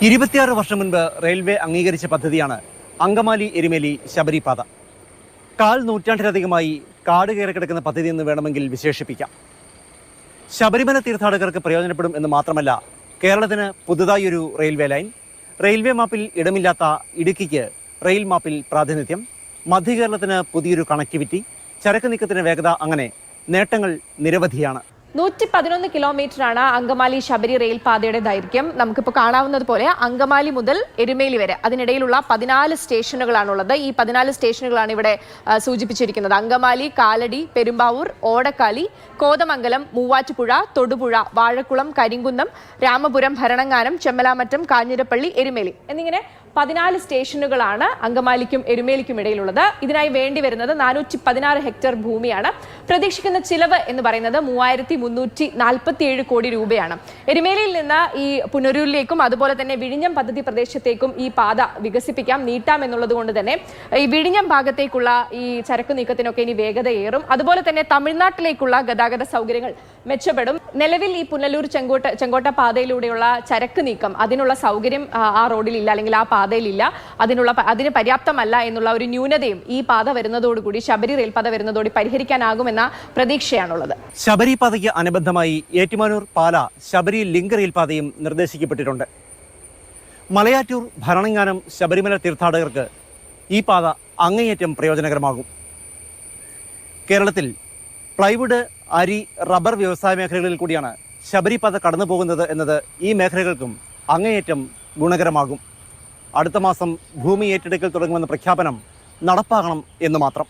26 വർഷം മുൻപ് റെയിൽവേ അംഗീകരിച്ച പദ്ധതിയാണ് അങ്കമാലി എരുമേലി ശബരിപാത. കാൽ നൂറ്റാണ്ടിലധികമായി കാട് കയറി കിടക്കുന്ന പദ്ധതി എന്ന് വേണമെങ്കിൽ വിശേഷിപ്പിക്കാം. ശബരിമല തീർത്ഥാടകർക്ക് പ്രയോജനപ്പെടും എന്ന് മാത്രമല്ല, കേരളത്തിന് പുതുതായി ഒരു റെയിൽവേ ലൈൻ, റെയിൽവേ മാപ്പിൽ ഇടമില്ലാത്ത ഇടുക്കിക്ക് റെയിൽ മാപ്പിൽ പ്രാതിനിധ്യം, മധ്യ കേരളത്തിന് പുതിയൊരു കണക്ടിവിറ്റി, ചരക്ക് നീക്കത്തിന് വേഗത, അങ്ങനെ നേട്ടങ്ങൾ നിരവധിയാണ്. 111 കിലോമീറ്ററാണ് അങ്കമാലി ശബരി റെയിൽ പാതയുടെ ദൈർഘ്യം. നമുക്കിപ്പോൾ കാണാവുന്നത് പോലെ അങ്കമാലി മുതൽ എരുമേലി വരെ അതിനിടയിലുള്ള 14 സ്റ്റേഷനുകളാണുള്ളത്. ഈ 14 സ്റ്റേഷനുകളാണ് ഇവിടെ സൂചിപ്പിച്ചിരിക്കുന്നത്. അങ്കമാലി, കാലടി, പെരുമ്പാവൂർ, ഓടക്കാലി, കോതമംഗലം, മൂവാറ്റുപുഴ, തൊടുപുഴ, വാഴക്കുളം, കരിങ്കുന്നം, രാമപുരം, ഭരണങ്ങാനം, ചെമ്മലാമറ്റം, കാഞ്ഞിരപ്പള്ളി, എരുമേലി എന്നിങ്ങനെ 14 സ്റ്റേഷനുകളാണ് അങ്കമാലിക്കും എരുമേലിക്കും ഇടയിലുള്ളത്. ഇതിനായി വേണ്ടി വരുന്നത് 416 ഹെക്ടർ ഭൂമിയാണ്. പ്രതീക്ഷിക്കുന്ന ചിലവ് എന്ന് പറയുന്നത് 3347 കോടി രൂപയാണ്. എരുമേലിയിൽ നിന്ന് ഈ പുനരൂരിലേക്കും അതുപോലെ തന്നെ വിഴിഞ്ഞം പദ്ധതി പ്രദേശത്തേക്കും ഈ പാത വികസിപ്പിക്കാം, നീട്ടാം എന്നുള്ളത് കൊണ്ട് തന്നെ ഈ വിഴിഞ്ഞം ഭാഗത്തേക്കുള്ള ഈ ചരക്ക് നീക്കത്തിനൊക്കെ ഇനി വേഗതയേറും. അതുപോലെ തന്നെ തമിഴ്നാട്ടിലേക്കുള്ള ഗതാഗത സൗകര്യങ്ങൾ മെച്ചപ്പെടും. നിലവിൽ ഈ പുനലൂർ ചെങ്കോട്ട പാതയിലൂടെയുള്ള ചരക്ക് നീക്കം അതിനുള്ള സൗകര്യം ആ റോഡിലില്ല, അല്ലെങ്കിൽ ആ പാതയിലില്ല. അതിന് പര്യാപ്തമല്ല എന്നുള്ള ഒരു ന്യൂനതയും ഈ പാത വരുന്നതോടുകൂടി, ശബരി റെയിൽ പാത വരുന്നതോടെ പരിഹരിക്കാനാകുമെന്ന പ്രതീക്ഷയാണുള്ളത്. ശബരി പാതയ്ക്ക് അനുബന്ധമായി ഏറ്റുമാനൂർ പാല ശബരി ലിങ്ക് റെയിൽ പാതയും നിർദ്ദേശിക്കപ്പെട്ടിട്ടുണ്ട്. മലയാറ്റൂർ, ഭരണങ്ങാനം ശബരിമല തീർത്ഥാടകർക്ക് ഈ പാത അങ്ങേയറ്റം പ്രയോജനകരമാകും. കേരളത്തിൽ പ്ലൈവുഡ്, അരി, റബ്ബർ വ്യവസായ മേഖലകളിൽ കൂടിയാണ് ശബരിപാത കടന്നു പോകുന്നത് എന്നത് ഈ മേഖലകൾക്കും അങ്ങേയറ്റം ഗുണകരമാകും. അടുത്ത മാസം ഭൂമി ഏറ്റെടുക്കൽ തുടങ്ങുമെന്ന പ്രഖ്യാപനം നടപ്പാകണം എന്ന് മാത്രം.